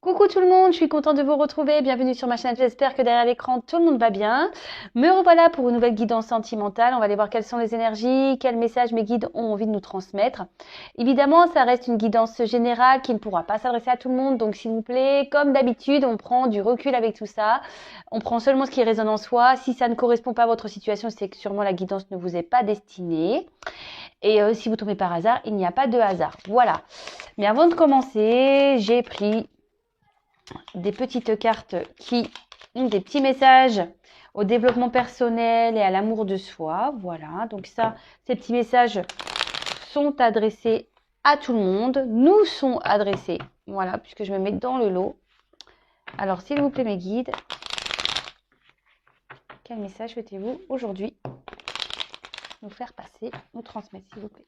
Coucou tout le monde, je suis contente de vous retrouver. Bienvenue sur ma chaîne. J'espère que derrière l'écran, tout le monde va bien. Me revoilà pour une nouvelle guidance sentimentale. On va aller voir quelles sont les énergies, quels messages mes guides ont envie de nous transmettre. Évidemment, ça reste une guidance générale qui ne pourra pas s'adresser à tout le monde. Donc, s'il vous plaît, comme d'habitude, on prend du recul avec tout ça. On prend seulement ce qui résonne en soi. Si ça ne correspond pas à votre situation, c'est que sûrement la guidance ne vous est pas destinée. Et si vous tombez par hasard, il n'y a pas de hasard. Voilà. Mais avant de commencer, j'ai pris des petites cartes qui ont des petits messages au développement personnel et à l'amour de soi. Voilà, donc ça, ces petits messages sont adressés à tout le monde, nous sont adressés. Voilà, puisque je me mets dans le lot. Alors, s'il vous plaît, mes guides, quel message souhaitez-vous aujourd'hui nous faire passer, nous transmettre, s'il vous plaît?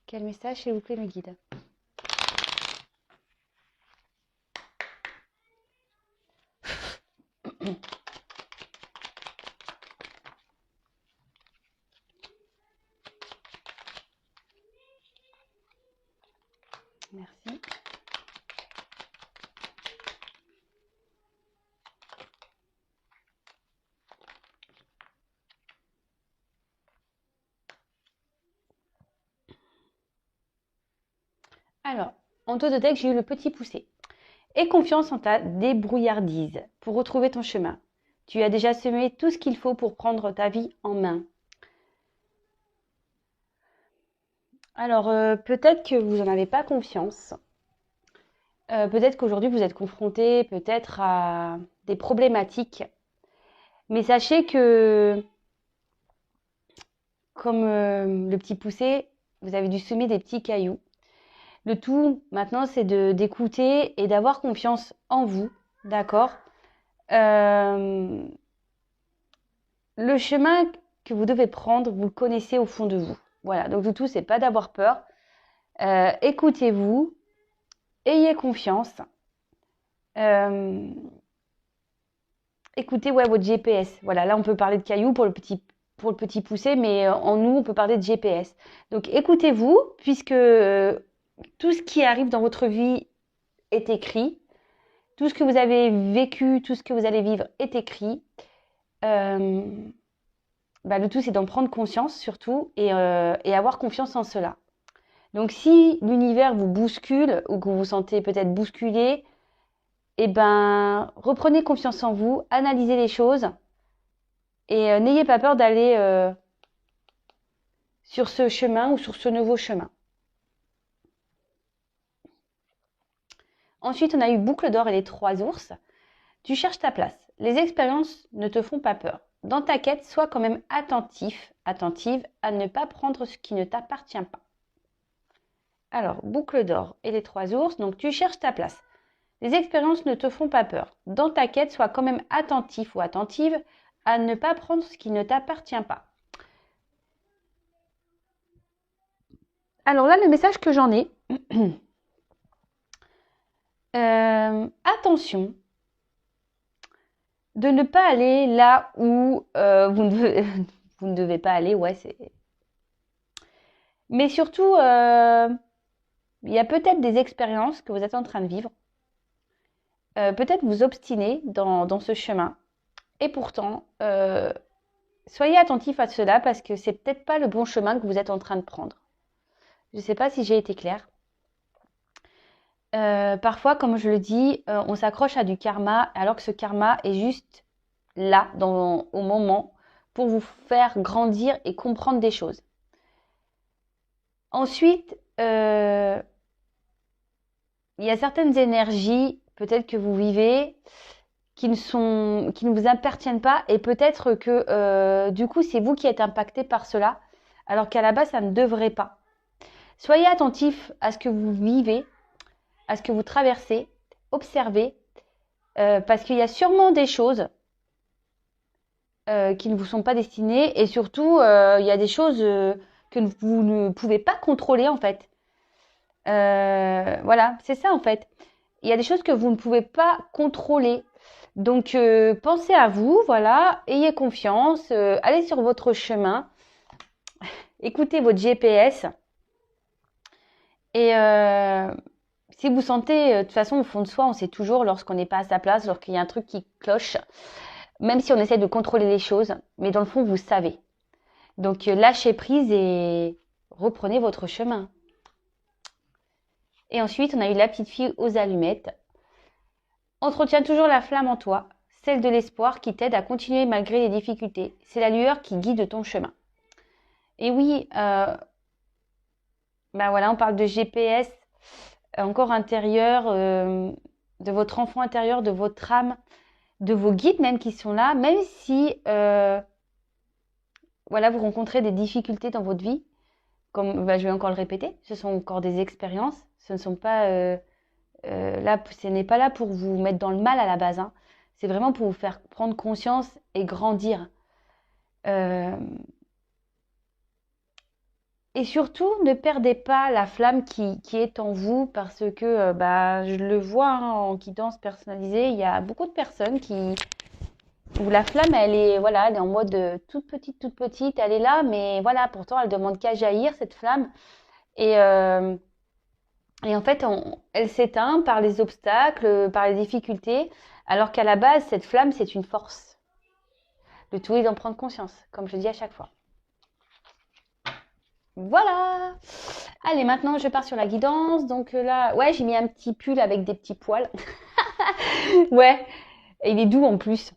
Quel message, s'il vous plaît, mes guides? Merci. Alors, en taux de deck, j'ai eu le petit poussé. Aie confiance en ta débrouillardise pour retrouver ton chemin. Tu as déjà semé tout ce qu'il faut pour prendre ta vie en main. Alors, peut-être que vous n'en avez pas confiance. Peut-être qu'aujourd'hui, vous êtes confronté peut-être à des problématiques. Mais sachez que, comme le petit poussé, vous avez dû semer des petits cailloux. Le tout, maintenant, c'est d'écouter et d'avoir confiance en vous, d'accord? Le chemin que vous devez prendre, vous le connaissez au fond de vous. Voilà, donc le tout, c'est pas d'avoir peur. Écoutez-vous, ayez confiance. Écoutez votre GPS. Voilà, là, on peut parler de cailloux pour le petit poussé, mais en nous, on peut parler de GPS. Donc, écoutez-vous, puisque tout ce qui arrive dans votre vie est écrit. Tout ce que vous avez vécu, tout ce que vous allez vivre est écrit. Le tout, c'est d'en prendre conscience surtout et avoir confiance en cela. Donc, si l'univers vous bouscule ou que vous vous sentez peut-être bousculé, reprenez confiance en vous, analysez les choses et n'ayez pas peur d'aller sur ce chemin ou sur ce nouveau chemin. Ensuite, on a eu Boucle d'or et les 3 ours. Tu cherches ta place. Les expériences ne te font pas peur. Dans ta quête, sois quand même attentive à ne pas prendre ce qui ne t'appartient pas. Alors, Boucle d'or et les 3 ours, donc tu cherches ta place. Les expériences ne te font pas peur. Dans ta quête, sois quand même attentif ou attentive à ne pas prendre ce qui ne t'appartient pas. Alors là, le message que j'en ai, attention de ne pas aller là où vous ne devez pas aller, ouais, c'est... Mais surtout, il y a peut-être des expériences que vous êtes en train de vivre. Peut-être vous obstiner dans ce chemin. Et pourtant, soyez attentif à cela parce que c'est peut-être pas le bon chemin que vous êtes en train de prendre. Je ne sais pas si j'ai été claire. Parfois, comme je le dis, on s'accroche à du karma alors que ce karma est juste là, au moment, pour vous faire grandir et comprendre des choses. Ensuite, il y a certaines énergies, peut-être que vous vivez, qui ne vous appartiennent pas et peut-être que du coup, c'est vous qui êtes impacté par cela, alors qu'à la base, ça ne devrait pas. Soyez attentif à ce que vous vivez, à ce que vous traversez, observez, parce qu'il y a sûrement des choses qui ne vous sont pas destinées et surtout, il y a des choses que vous ne pouvez pas contrôler en fait. Voilà, c'est ça en fait. Il y a des choses que vous ne pouvez pas contrôler. Donc, pensez à vous, voilà, ayez confiance, allez sur votre chemin, écoutez votre GPS et Si vous sentez, de toute façon, au fond de soi, on sait toujours lorsqu'on n'est pas à sa place, lorsqu'il y a un truc qui cloche, même si on essaie de contrôler les choses, mais dans le fond, vous savez. Donc, lâchez prise et reprenez votre chemin. Et ensuite, on a eu la petite fille aux allumettes. Entretiens toujours la flamme en toi, celle de l'espoir qui t'aide à continuer malgré les difficultés. C'est la lueur qui guide ton chemin. Et oui, ben voilà, on parle de GPS encore intérieur, de votre enfant intérieur, de votre âme, de vos guides même qui sont là, même si voilà, vous rencontrez des difficultés dans votre vie, comme je vais encore le répéter, ce sont encore des expériences, ce ne sont pas là, ce n'est pas là pour vous mettre dans le mal à la base, hein. C'est vraiment pour vous faire prendre conscience et grandir. Et surtout, ne perdez pas la flamme qui est en vous parce que je le vois hein, en guidance personnalisée, il y a beaucoup de personnes où la flamme, elle est, voilà, elle est en mode toute petite, elle est là, mais voilà, pourtant, elle demande qu'à jaillir, cette flamme. Et, et en fait, elle s'éteint par les obstacles, par les difficultés, alors qu'à la base, cette flamme, c'est une force. Le tout est d'en prendre conscience, comme je dis à chaque fois. Voilà. Allez, maintenant, je pars sur la guidance. Donc là, ouais, j'ai mis un petit pull avec des petits poils. Ouais, et il est doux en plus.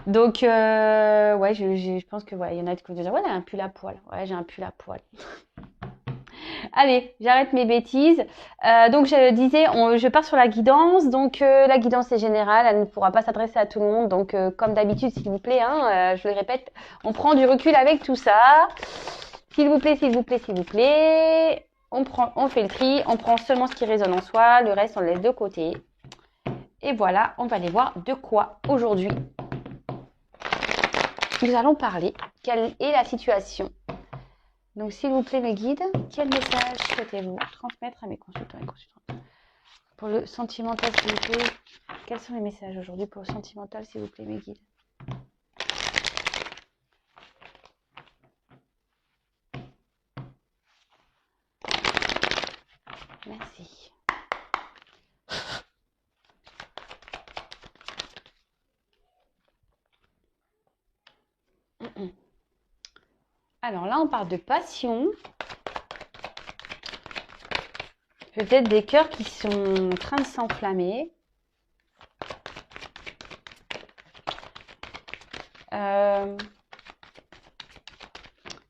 Donc, ouais, je pense que ouais, il y en a qui vont dire, ouais, elle a un pull à poil. Ouais, j'ai un pull à poil. Allez, j'arrête mes bêtises. Donc, je disais, je pars sur la guidance. Donc, la guidance est générale, elle ne pourra pas s'adresser à tout le monde. Donc, comme d'habitude, s'il vous plaît, hein, je le répète, on prend du recul avec tout ça. S'il vous plaît, s'il vous plaît, s'il vous plaît. On fait le tri, on prend seulement ce qui résonne en soi, le reste, on le laisse de côté. Et voilà, on va aller voir de quoi aujourd'hui nous allons parler. Quelle est la situation? Donc, s'il vous plaît, mes guides, quel message souhaitez-vous transmettre à mes consultants et consultantes? Pour le sentimental, s'il vous plaît, quels sont les messages aujourd'hui pour le sentimental, s'il vous plaît, mes guides? Merci. Alors là, on parle de passion. Peut-être des cœurs qui sont en train de s'enflammer.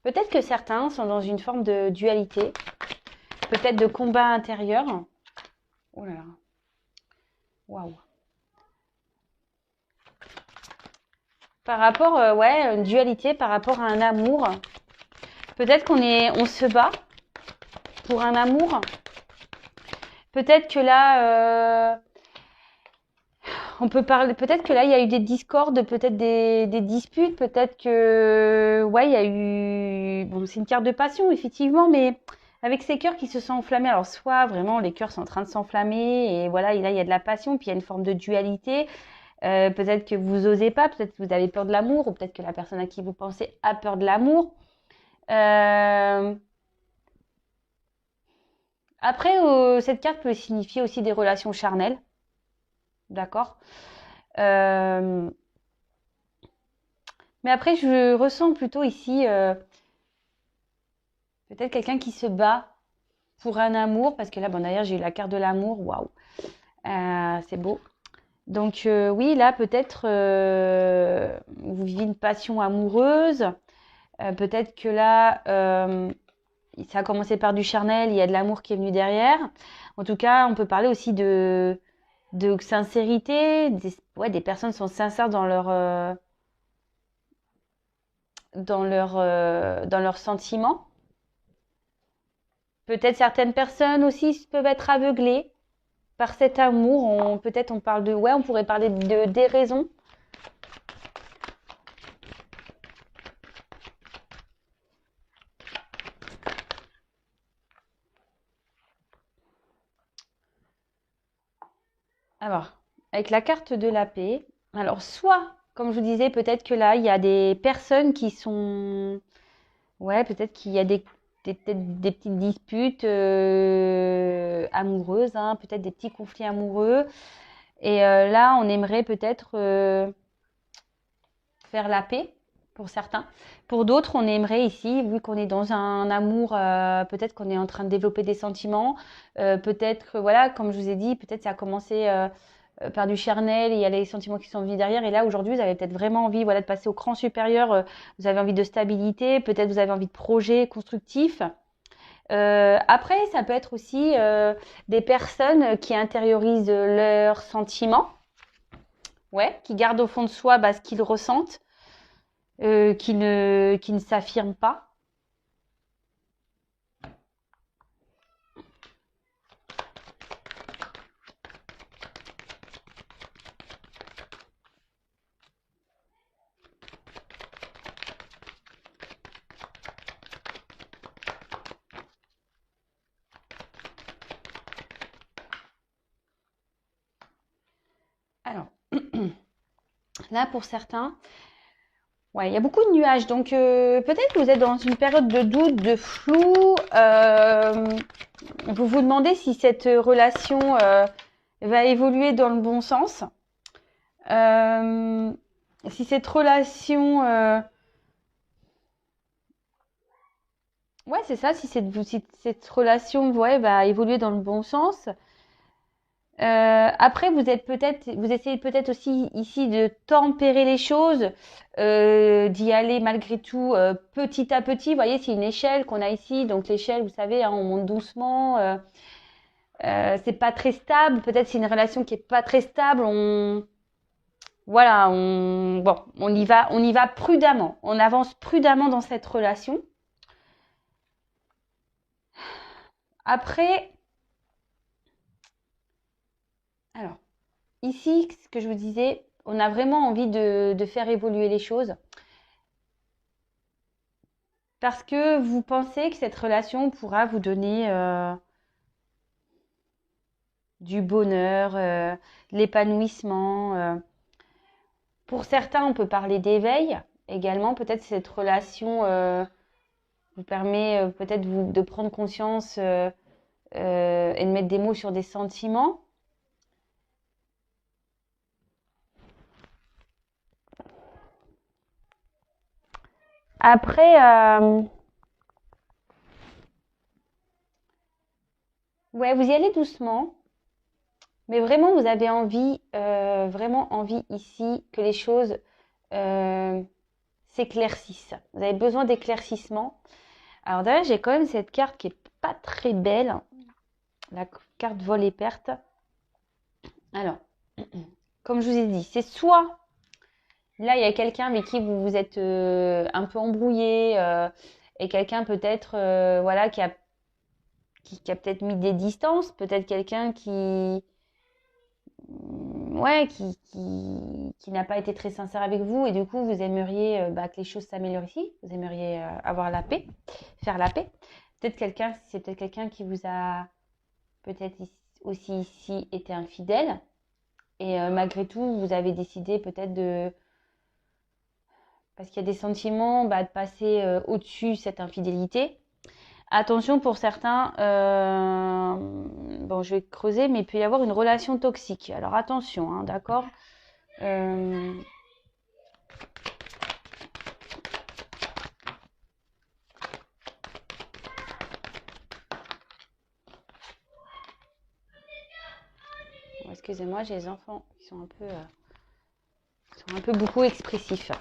Peut-être que certains sont dans une forme de dualité. Peut-être de combat intérieur. Oh là là. Waouh. Par rapport, ouais, une dualité par rapport à un amour. Peut-être on se bat pour un amour. Peut-être que là, on peut parler. Peut-être que là, il y a eu des discordes, peut-être des disputes. Peut-être que, ouais, il y a eu. Bon, c'est une carte de passion, effectivement, mais avec ces cœurs qui se sont enflammés. Alors, soit vraiment les cœurs sont en train de s'enflammer et voilà, et là, il y a de la passion, puis il y a une forme de dualité. Peut-être que vous osez pas, peut-être que vous avez peur de l'amour, ou peut-être que la personne à qui vous pensez a peur de l'amour. Après, cette carte peut signifier aussi des relations charnelles, d'accord? Mais après, je ressens plutôt ici peut-être quelqu'un qui se bat pour un amour, parce que là, bon, d'ailleurs, j'ai eu la carte de l'amour, waouh, c'est beau. Donc oui, là, peut-être vous vivez une passion amoureuse. Peut-être que là, ça a commencé par du charnel, il y a de l'amour qui est venu derrière. En tout cas, on peut parler aussi de sincérité. Des personnes sont sincères dans leurs sentiments. Peut-être certaines personnes aussi peuvent être aveuglées par cet amour. Peut-être on parle de, ouais, on pourrait parler de déraison. Alors, avec la carte de la paix, alors soit, comme je vous disais, peut-être que là, il y a des personnes qui sont... Ouais, peut-être qu'il y a des peut-être des petites disputes amoureuses, hein, peut-être des petits conflits amoureux. Et là, on aimerait peut-être faire la paix pour certains. Pour d'autres, on aimerait ici, vu qu'on est dans un amour, peut-être qu'on est en train de développer des sentiments, peut-être, voilà, comme je vous ai dit, peut-être ça a commencé par du charnel, et il y a les sentiments qui sont venus derrière, et là, aujourd'hui, vous avez peut-être vraiment envie, voilà, de passer au cran supérieur, vous avez envie de stabilité, peut-être vous avez envie de projets constructifs. Après, ça peut être aussi des personnes qui intériorisent leurs sentiments, ouais, qui gardent au fond de soi ce qu'ils ressentent, qui ne s'affirment pas. Alors, là, pour certains, ouais, il y a beaucoup de nuages. Donc, peut-être que vous êtes dans une période de doute, de flou. Vous vous demandez si cette relation va évoluer dans le bon sens. Si cette relation... ouais, c'est ça. Si cette relation va évoluer dans le bon sens. Après, vous essayez peut-être aussi ici de tempérer les choses, d'y aller malgré tout petit à petit. Vous voyez, c'est une échelle qu'on a ici. Donc l'échelle, vous savez, hein, on monte doucement. C'est pas très stable. Peut-être c'est une relation qui est pas très stable. On y va prudemment. On avance prudemment dans cette relation. Après, alors. Ici, ce que je vous disais, on a vraiment envie de faire évoluer les choses parce que vous pensez que cette relation pourra vous donner du bonheur, de l'épanouissement. Pour certains, on peut parler d'éveil également. Peut-être cette relation vous permet peut-être de prendre conscience et de mettre des mots sur des sentiments. Après, ouais, vous y allez doucement, mais vraiment, vous avez envie, vraiment envie ici que les choses s'éclaircissent. Vous avez besoin d'éclaircissement. Alors d'ailleurs, j'ai quand même cette carte qui est pas très belle, la carte vol et perte. Alors, comme je vous ai dit, c'est soit là, il y a quelqu'un avec qui vous vous êtes un peu embrouillé et quelqu'un peut-être voilà qui a peut-être mis des distances, peut-être quelqu'un ouais qui n'a pas été très sincère avec vous et du coup vous aimeriez que les choses s'améliorent ici, vous aimeriez avoir la paix, faire la paix. C'est peut-être quelqu'un qui vous a peut-être aussi ici été infidèle et malgré tout vous avez décidé peut-être parce qu'il y a des sentiments de passer au-dessus cette infidélité. Attention pour certains, bon je vais creuser, mais il peut y avoir une relation toxique. Alors attention, hein, d'accord. Excusez-moi, j'ai les enfants qui sont un peu beaucoup expressifs.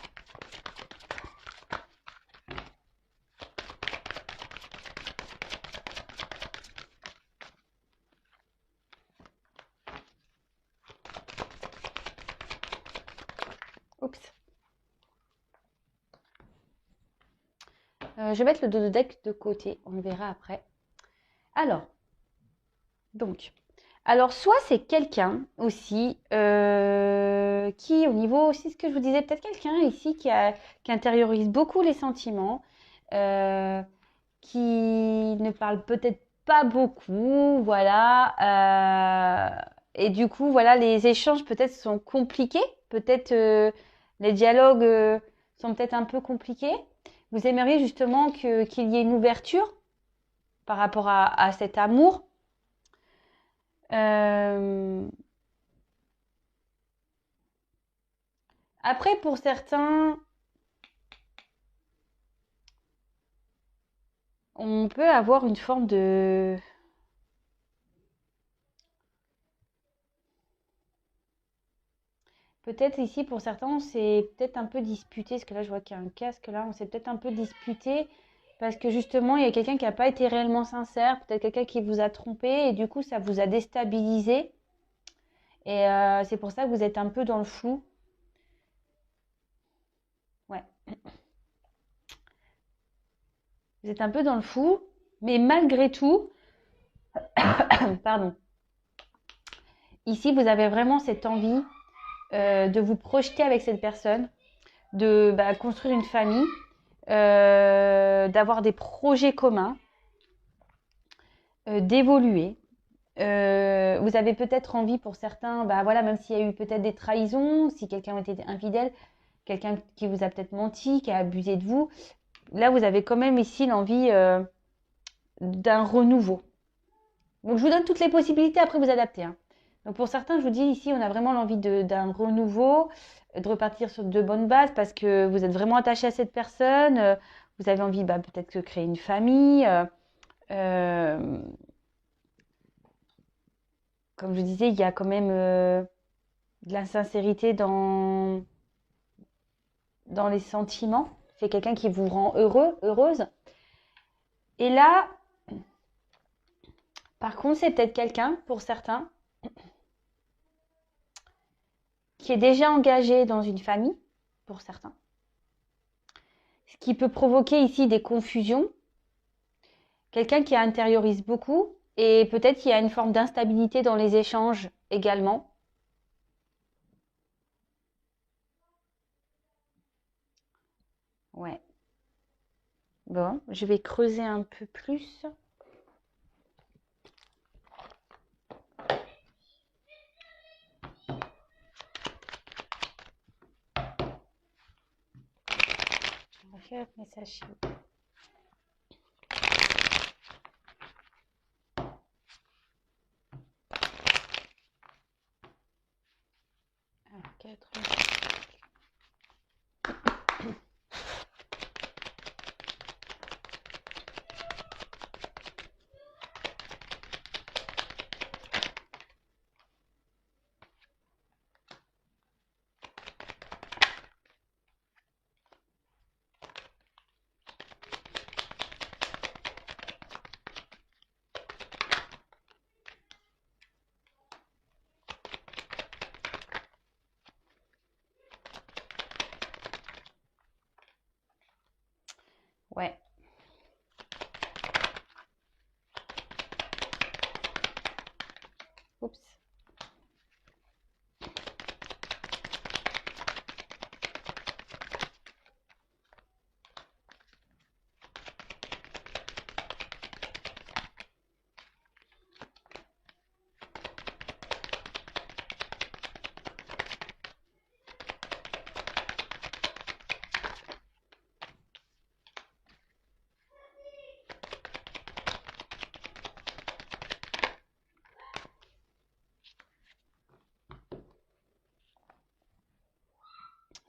Oups. Je vais mettre le dos de deck de côté, on le verra après. Alors, soit c'est quelqu'un aussi qui, au niveau, c'est ce que je vous disais, peut-être quelqu'un ici qui intériorise beaucoup les sentiments, qui ne parle peut-être pas beaucoup, voilà. Et du coup, voilà, les échanges peut-être sont compliqués, peut-être les dialogues sont peut-être un peu compliqués. Vous aimeriez justement qu'il y ait une ouverture par rapport à cet amour. Après, pour certains, on peut avoir une forme de... Peut-être ici, pour certains, on s'est peut-être un peu disputé, parce que là, je vois qu'il y a un casque, là, on s'est peut-être un peu disputé, parce que justement, il y a quelqu'un qui n'a pas été réellement sincère, peut-être quelqu'un qui vous a trompé, et du coup, ça vous a déstabilisé. Et c'est pour ça que vous êtes un peu dans le flou. Ouais, vous êtes un peu dans le flou, mais malgré tout, pardon, ici, vous avez vraiment cette envie de vous projeter avec cette personne, de construire une famille, d'avoir des projets communs, d'évoluer. Vous avez peut-être envie pour certains, voilà, même s'il y a eu peut-être des trahisons, si quelqu'un a été infidèle, quelqu'un qui vous a peut-être menti, qui a abusé de vous, là vous avez quand même ici l'envie d'un renouveau. Donc je vous donne toutes les possibilités, après vous adaptez. Hein. Donc pour certains, je vous dis ici, on a vraiment l'envie d'un renouveau, de repartir sur de bonnes bases parce que vous êtes vraiment attaché à cette personne, vous avez envie peut-être de créer une famille. Comme je disais, il y a quand même de la sincérité dans les sentiments. C'est quelqu'un qui vous rend heureux, heureuse. Et là, par contre, c'est peut-être quelqu'un, pour certains, qui est déjà engagé dans une famille, pour certains. Ce qui peut provoquer ici des confusions. Quelqu'un qui intériorise beaucoup et peut-être qu'il y a une forme d'instabilité dans les échanges également. Ouais. Bon, je vais creuser un peu plus. On va faire un message. Alors, 4. Ouais. Oups.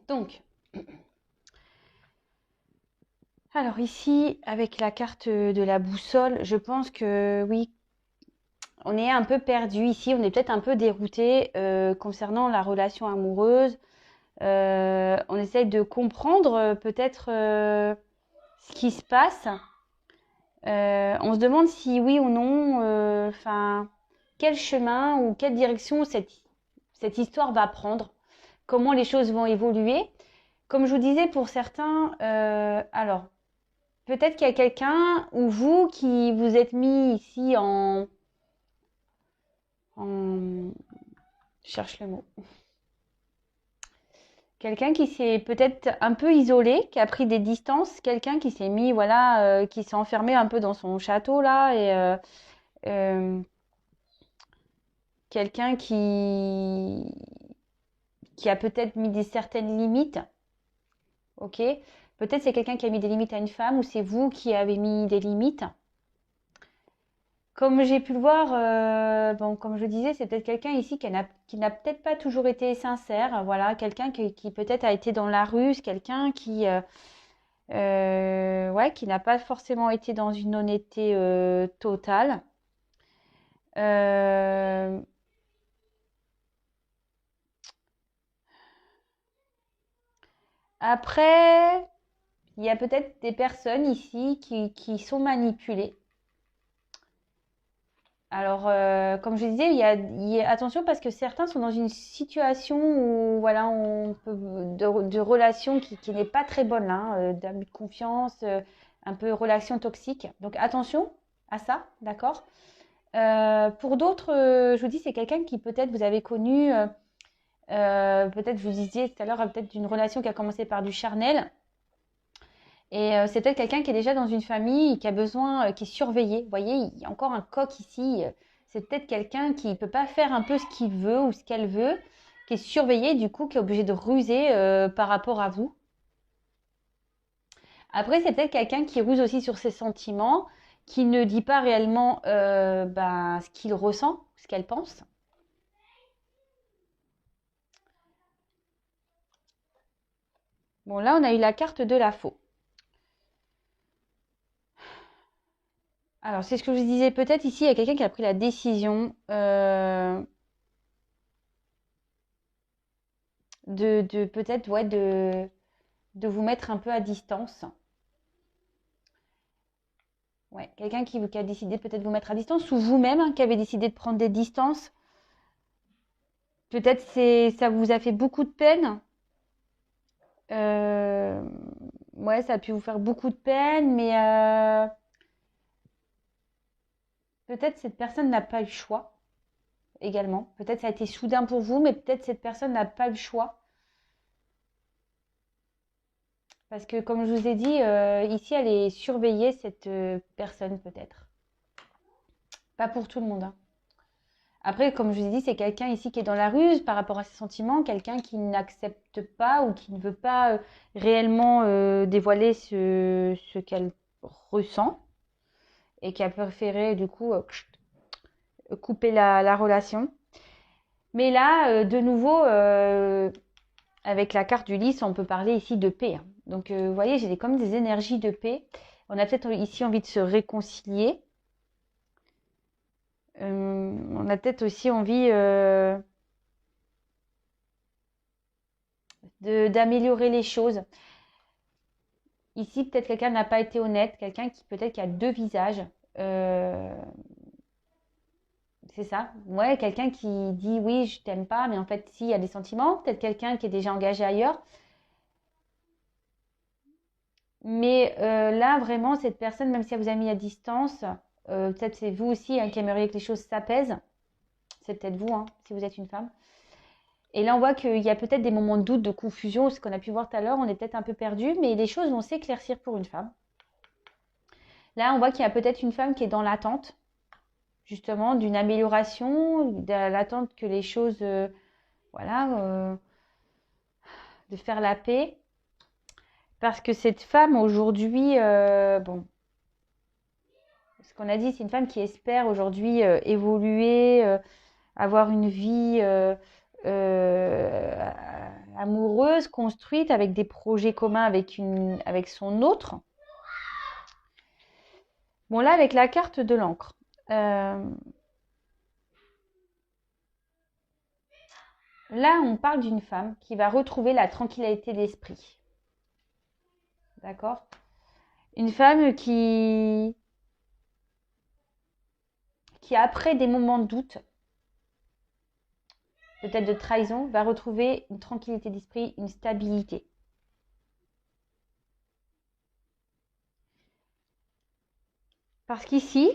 Donc, alors ici, avec la carte de la boussole, je pense que oui, on est un peu perdu ici, on est peut-être un peu dérouté concernant la relation amoureuse. On essaye de comprendre peut-être ce qui se passe. On se demande si oui ou non, quel chemin ou quelle direction cette histoire va prendre, comment les choses vont évoluer. Comme je vous disais, pour certains, alors, peut-être qu'il y a quelqu'un ou vous qui vous êtes mis ici je cherche le mot. Quelqu'un qui s'est peut-être un peu isolé, qui a pris des distances, quelqu'un qui s'est mis, voilà, qui s'est enfermé un peu dans son château là, et quelqu'un qui a peut-être mis des certaines limites, ok? Peut-être c'est quelqu'un qui a mis des limites à une femme ou c'est vous qui avez mis des limites. Comme j'ai pu le voir, bon, comme je disais, c'est peut-être quelqu'un ici qui n'a peut-être pas toujours été sincère. Voilà, quelqu'un qui peut-être a été dans la ruse, quelqu'un ouais, qui n'a pas forcément été dans une honnêteté totale. Euh, Après, il y a peut-être des personnes ici qui sont manipulées. Alors, comme je disais, attention parce que certains sont dans une situation où, voilà, de relation qui n'est pas très bonne, là, hein, d'abus de confiance, un peu relation toxique. Donc, attention à ça, d'accord? Pour d'autres, je vous dis, c'est quelqu'un qui peut-être vous avez connu, peut-être vous disiez tout à l'heure, peut-être d'une relation qui a commencé par du charnel. Et c'est peut-être quelqu'un qui est déjà dans une famille, qui a besoin, qui est surveillé. Vous voyez, il y a encore un coq ici. C'est peut-être quelqu'un qui ne peut pas faire un peu ce qu'il veut ou ce qu'elle veut, qui est surveillé, du coup, qui est obligé de ruser par rapport à vous. Après, c'est peut-être quelqu'un qui ruse aussi sur ses sentiments, qui ne dit pas réellement ben, ce qu'il ressent, ce qu'elle pense. Bon, là, on a eu la carte de la faux. Alors, c'est ce que je vous disais. Peut-être ici, il y a quelqu'un qui a pris la décision de peut-être ouais, de vous mettre un peu à distance. Ouais, quelqu'un qui a décidé peut-être de vous mettre à distance ou vous-même hein, qui avez décidé de prendre des distances. Peut-être ça vous a fait beaucoup de peine. Euh, ouais, ça a pu vous faire beaucoup de peine, mais peut-être cette personne n'a pas eu le choix également. Peut-être ça a été soudain pour vous, mais peut-être cette personne n'a pas eu le choix. Parce que comme je vous ai dit, ici, elle est surveillée, cette personne peut-être. Pas pour tout le monde, hein. Après, comme je vous ai dit, c'est quelqu'un ici qui est dans la ruse par rapport à ses sentiments, quelqu'un qui n'accepte pas ou qui ne veut pas réellement dévoiler ce qu'elle ressent et qui a préféré du coup couper la relation. Mais là, de nouveau, avec la carte du lys, on peut parler ici de paix, hein. Donc, vous voyez, j'ai comme des énergies de paix. On a peut-être ici envie de se réconcilier. On a peut-être aussi envie d'améliorer les choses. Ici, peut-être quelqu'un n'a pas été honnête, quelqu'un qui peut-être qui a deux visages. Euh, c'est ça. Ouais, quelqu'un qui dit oui, je t'aime pas, mais en fait, si, il y a des sentiments. Peut-être quelqu'un qui est déjà engagé ailleurs. Mais là, vraiment, cette personne, même si elle vous a mis à distance, peut-être c'est vous aussi hein, qui aimeriez que les choses s'apaisent. C'est peut-être vous, hein, si vous êtes une femme. Et là, on voit qu'il y a peut-être des moments de doute, de confusion, ce qu'on a pu voir tout à l'heure, on est peut-être un peu perdu, mais les choses vont s'éclaircir pour une femme. Là, on voit qu'il y a peut-être une femme qui est dans l'attente, justement, d'une amélioration, de l'attente que les choses, voilà, de faire la paix. Parce que cette femme, aujourd'hui, bon, ce qu'on a dit, c'est une femme qui espère aujourd'hui évoluer, avoir une vie euh, amoureuse, construite, avec des projets communs avec son autre. Bon, là, avec la carte de l'encre. Là, on parle d'une femme qui va retrouver la tranquillité d'esprit. D'accord? Une femme qui, après des moments de doute, peut-être de trahison, va retrouver une tranquillité d'esprit, une stabilité. Parce qu'ici,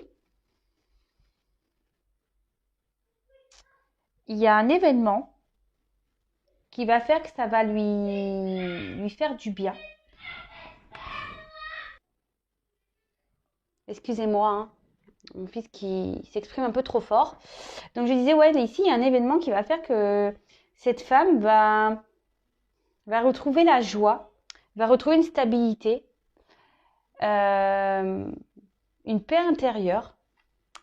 il y a un événement qui va faire que ça va lui faire du bien. Excusez-moi, hein, mon fils qui s'exprime un peu trop fort. Donc je disais, ouais, ici, il y a un événement qui va faire que cette femme va retrouver la joie, va retrouver une stabilité, une paix intérieure.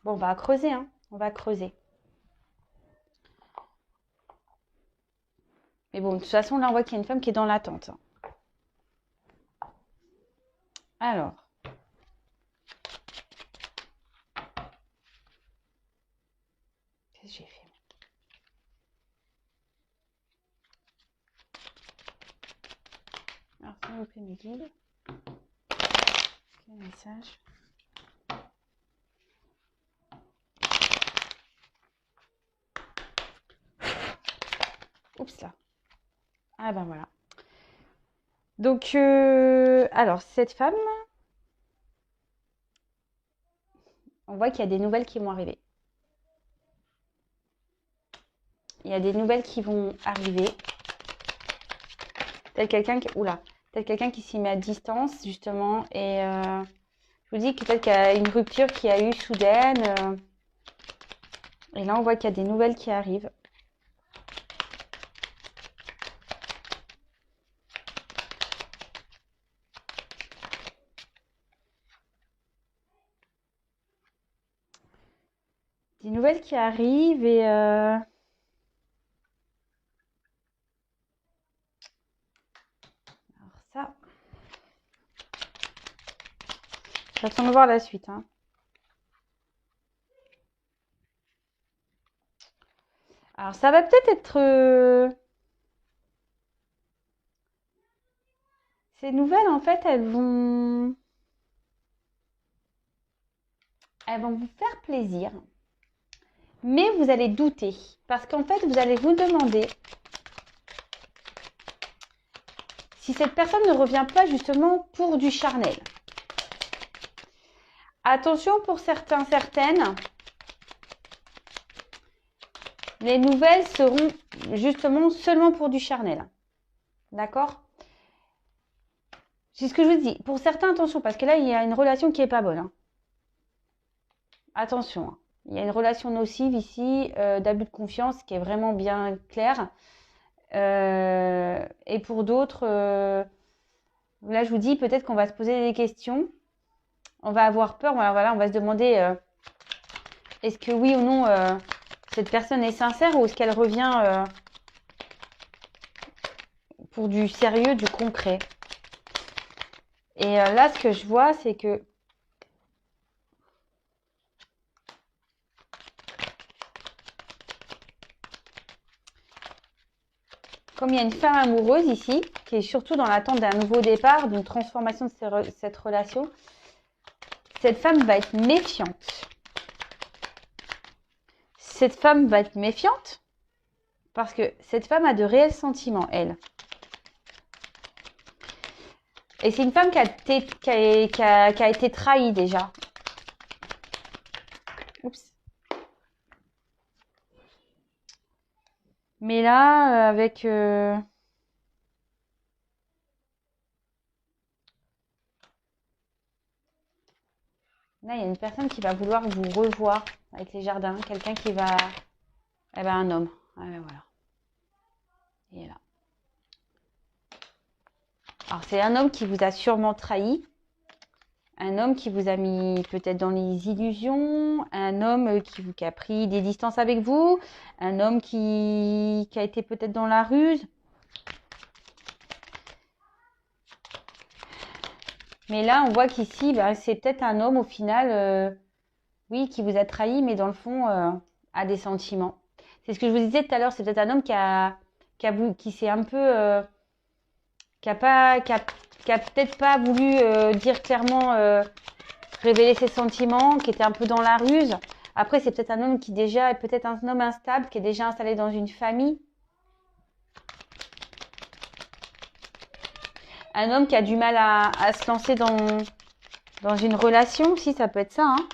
Bon, on va creuser, hein. On va creuser. Mais bon, de toute façon, là, on voit qu'il y a une femme qui est dans l'attente. Alors. Qu'est-ce que j'ai fait? Alors, s'il vous plaît, mes guides. Quel message? Oups là. Ah ben voilà. Donc, alors, cette femme, on voit qu'il y a des nouvelles qui vont arriver. Il y a des nouvelles qui vont arriver. Tel quelqu'un qui... Oula. Tel quelqu'un qui s'y met à distance, justement. Et je vous dis que peut-être qu'il y a une rupture qui a eu soudaine. Et là, on voit qu'il y a des nouvelles qui arrivent. Des nouvelles qui arrivent et... Alors ça... J'attends de voir la suite, hein. Alors, ça va peut-être être... Ces nouvelles, en fait, elles vont vous faire plaisir. Mais vous allez douter. Parce qu'en fait, vous allez vous demander si cette personne ne revient pas justement pour du charnel. Attention pour certains, certaines. Les nouvelles seront justement seulement pour du charnel. D'accord? C'est ce que je vous dis. Pour certains, attention, parce que là, il y a une relation qui n'est pas bonne. Hein. Attention. Hein. Il y a une relation nocive ici, d'abus de confiance, qui est vraiment bien claire. Et pour d'autres, là, je vous dis, peut-être qu'on va se poser des questions. On va avoir peur. Voilà, on va se demander, est-ce que oui ou non, cette personne est sincère ou est-ce qu'elle revient pour du sérieux, du concret. Et là, ce que je vois, c'est que comme il y a une femme amoureuse ici, qui est surtout dans l'attente d'un nouveau départ, d'une transformation de cette relation, cette femme va être méfiante. Cette femme va être méfiante parce que cette femme a de réels sentiments, elle. Et c'est une femme qui a été trahie déjà. Oups. Mais là, avec... Là, il y a une personne qui va vouloir vous revoir avec les jardins. Quelqu'un qui va... Eh ben, un homme. Ah ben voilà. Il est là. Alors, c'est un homme qui vous a sûrement trahi. Un homme qui vous a mis peut-être dans les illusions. Un homme qui a pris des distances avec vous. Un homme qui a été peut-être dans la ruse. Mais là, on voit qu'ici, ben, c'est peut-être un homme au final, oui, qui vous a trahi, mais dans le fond, a des sentiments. C'est ce que je vous disais tout à l'heure, c'est peut-être un homme qui s'est un peu, qui a peut-être pas voulu dire clairement, révéler ses sentiments, qui était un peu dans la ruse. Après, c'est peut-être un homme qui déjà est peut-être un homme instable, qui est déjà installé dans une famille. Un homme qui a du mal à se lancer dans une relation aussi, ça peut être ça. Hein.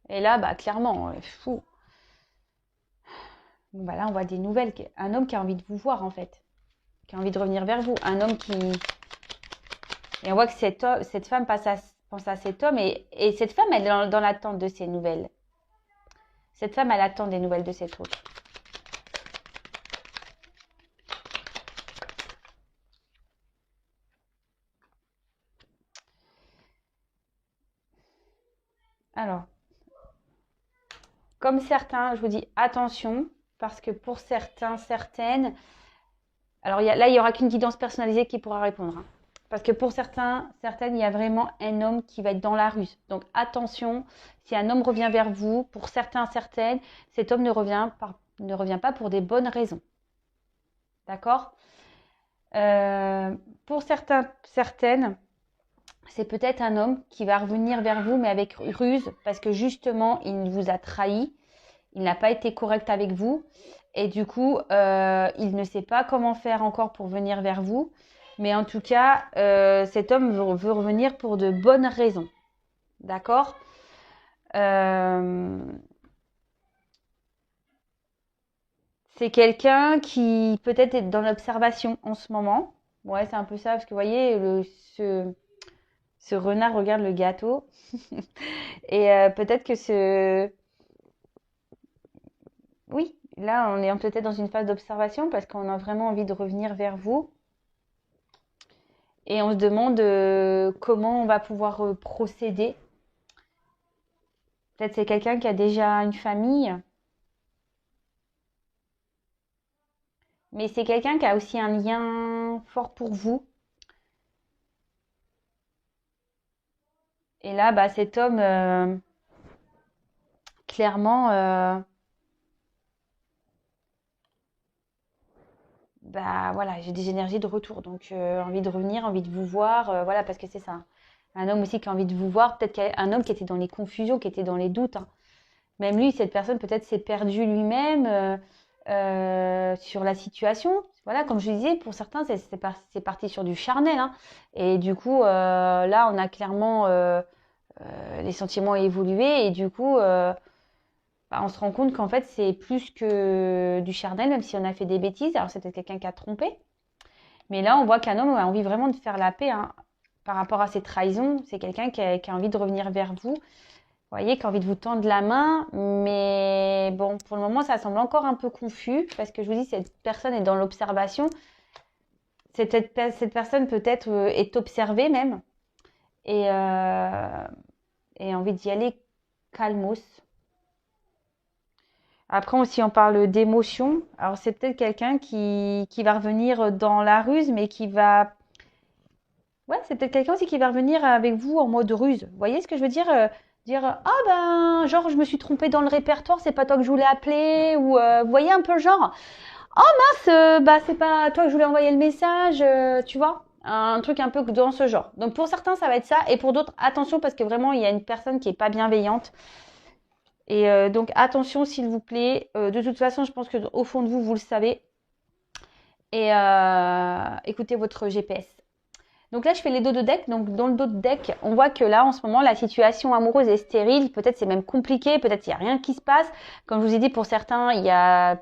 Et là, bah, clairement, fou. Bon, bah là, on voit des nouvelles. Un homme qui a envie de vous voir, en fait. Qui a envie de revenir vers vous. Un homme qui... Et on voit que cette femme pense à cet homme. Et cette femme, elle est dans l'attente de ces nouvelles. Cette femme, elle attend des nouvelles de cet autre. comme certains, je vous dis attention, parce que pour certains, certaines, alors là, il n'y aura qu'une guidance personnalisée qui pourra répondre, hein. Parce que pour certains, certaines, il y a vraiment un homme qui va être dans la ruse. Donc attention, si un homme revient vers vous, pour certains, certaines, cet homme ne revient pas pour des bonnes raisons. D'accord? Pour certains, certaines, c'est peut-être un homme qui va revenir vers vous, mais avec ruse, parce que justement, il vous a trahi, il n'a pas été correct avec vous, et du coup, il ne sait pas comment faire encore pour venir vers vous. Mais en tout cas, cet homme veut revenir pour de bonnes raisons. D'accord? C'est quelqu'un qui peut-être est dans l'observation en ce moment. Ouais, c'est un peu ça, parce que vous voyez, ce renard regarde le gâteau. Et peut-être que Oui, là, on est peut-être dans une phase d'observation parce qu'on a vraiment envie de revenir vers vous. Et on se demande comment on va pouvoir procéder. Peut-être c'est quelqu'un qui a déjà une famille, mais c'est quelqu'un qui a aussi un lien fort pour vous. Et là, bah, cet homme, clairement, bah voilà, j'ai des énergies de retour. Donc, envie de revenir, envie de vous voir, voilà, parce que c'est ça. Un homme aussi qui a envie de vous voir, peut-être qu'un homme qui était dans les confusions, qui était dans les doutes, hein. Même lui, cette personne peut-être s'est perdu lui-même sur la situation. Voilà, comme je disais, pour certains, c'est parti sur du charnel, hein. Et du coup, là, on a clairement les sentiments ont évolué et du coup, bah, on se rend compte qu'en fait, c'est plus que du charnel, même si on a fait des bêtises. Alors, c'est peut-être quelqu'un qui a trompé. Mais là, on voit qu'un homme a envie vraiment de faire la paix, hein, par rapport à ses trahisons. C'est quelqu'un qui a envie de revenir vers vous. Vous voyez, qui a envie de vous tendre la main, mais bon, pour le moment, ça semble encore un peu confus, parce que je vous dis, cette personne est dans l'observation. Cette personne peut-être est observée même, et, et a envie d'y aller calmos. Après, aussi, on parle d'émotion. Alors, c'est peut-être quelqu'un qui va revenir dans la ruse, mais qui va... Ouais, c'est peut-être quelqu'un aussi qui va revenir avec vous en mode ruse. Vous voyez ce que je veux dire? Dire, ah ben, genre, je me suis trompée dans le répertoire, c'est pas toi que je voulais appeler, ou vous voyez un peu le genre, oh mince, bah c'est pas toi que je voulais envoyer le message, tu vois? Un truc un peu dans ce genre. Donc pour certains, ça va être ça, et pour d'autres, attention, parce que vraiment, il y a une personne qui est pas bienveillante. Et donc attention, s'il vous plaît. De toute façon, je pense que au fond de vous, vous le savez. Et écoutez votre GPS. Donc là, je fais les dos de deck. Donc dans le dos de deck, on voit que là, en ce moment, la situation amoureuse est stérile. Peut-être c'est même compliqué. Peut-être il n'y a rien qui se passe. Comme je vous ai dit, pour certains, il y a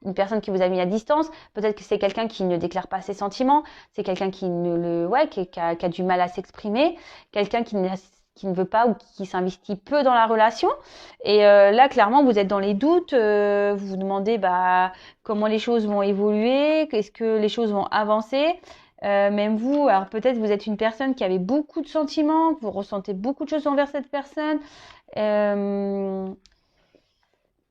une personne qui vous a mis à distance. Peut-être que c'est quelqu'un qui ne déclare pas ses sentiments. C'est quelqu'un qui a du mal à s'exprimer. Quelqu'un qui ne veut pas ou qui s'investit peu dans la relation. Et là, clairement, vous êtes dans les doutes. Vous vous demandez comment les choses vont évoluer. Est-ce que les choses vont avancer? Même vous, alors peut-être vous êtes une personne qui avait beaucoup de sentiments, que vous ressentez beaucoup de choses envers cette personne,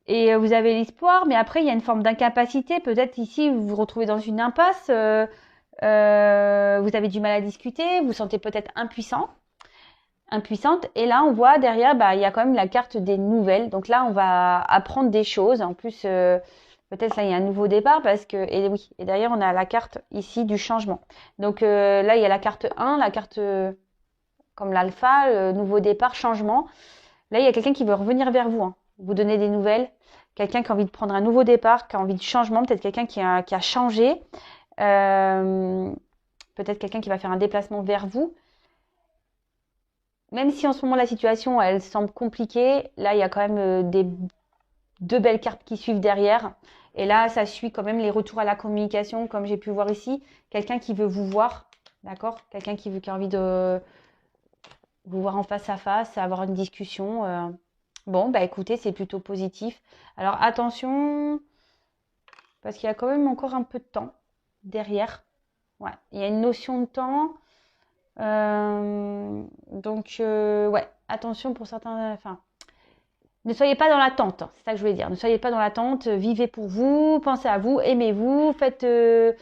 et vous avez l'espoir, mais après il y a une forme d'incapacité. Peut-être ici vous vous retrouvez dans une impasse, vous avez du mal à discuter, vous vous sentez peut-être impuissante. Et là on voit derrière, il y a quand même la carte des nouvelles. Donc là on va apprendre des choses. En plus, peut-être là, il y a un nouveau départ parce que, et oui, et derrière, on a la carte ici du changement. Donc là, il y a la carte 1, la carte comme l'alpha, nouveau départ, changement. Là, il y a quelqu'un qui veut revenir vers vous, hein, vous donner des nouvelles. Quelqu'un qui a envie de prendre un nouveau départ, qui a envie de changement, peut-être quelqu'un qui a changé. Peut-être quelqu'un qui va faire un déplacement vers vous. Même si en ce moment, la situation, elle semble compliquée, là, il y a quand même deux belles cartes qui suivent derrière. Et là, ça suit quand même les retours à la communication, comme j'ai pu voir ici. Quelqu'un qui veut vous voir, d'accord? Quelqu'un qui a envie de vous voir en face à face, avoir une discussion. Bon, écoutez, c'est plutôt positif. Alors attention, parce qu'il y a quand même encore un peu de temps derrière. Ouais, il y a une notion de temps. Donc, ouais, attention pour certains. Enfin, Ne soyez pas dans l'attente, c'est ça que je voulais dire. Ne soyez pas dans l'attente, vivez pour vous, pensez à vous, aimez-vous, faites ce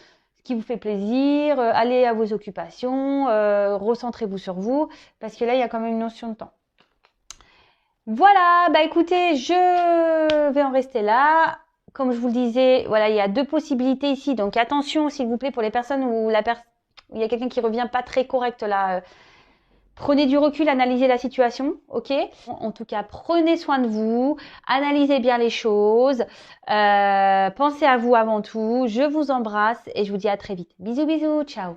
qui vous fait plaisir, allez à vos occupations, recentrez-vous sur vous, parce que là, il y a quand même une notion de temps. Voilà, bah écoutez, je vais en rester là. Comme je vous le disais, voilà, il y a deux possibilités ici, donc attention s'il vous plaît pour les personnes où il y a quelqu'un qui revient pas très correct là. Prenez du recul, analysez la situation, ok? En tout cas, prenez soin de vous, analysez bien les choses, pensez à vous avant tout. Je vous embrasse et je vous dis à très vite. Bisous, bisous, ciao!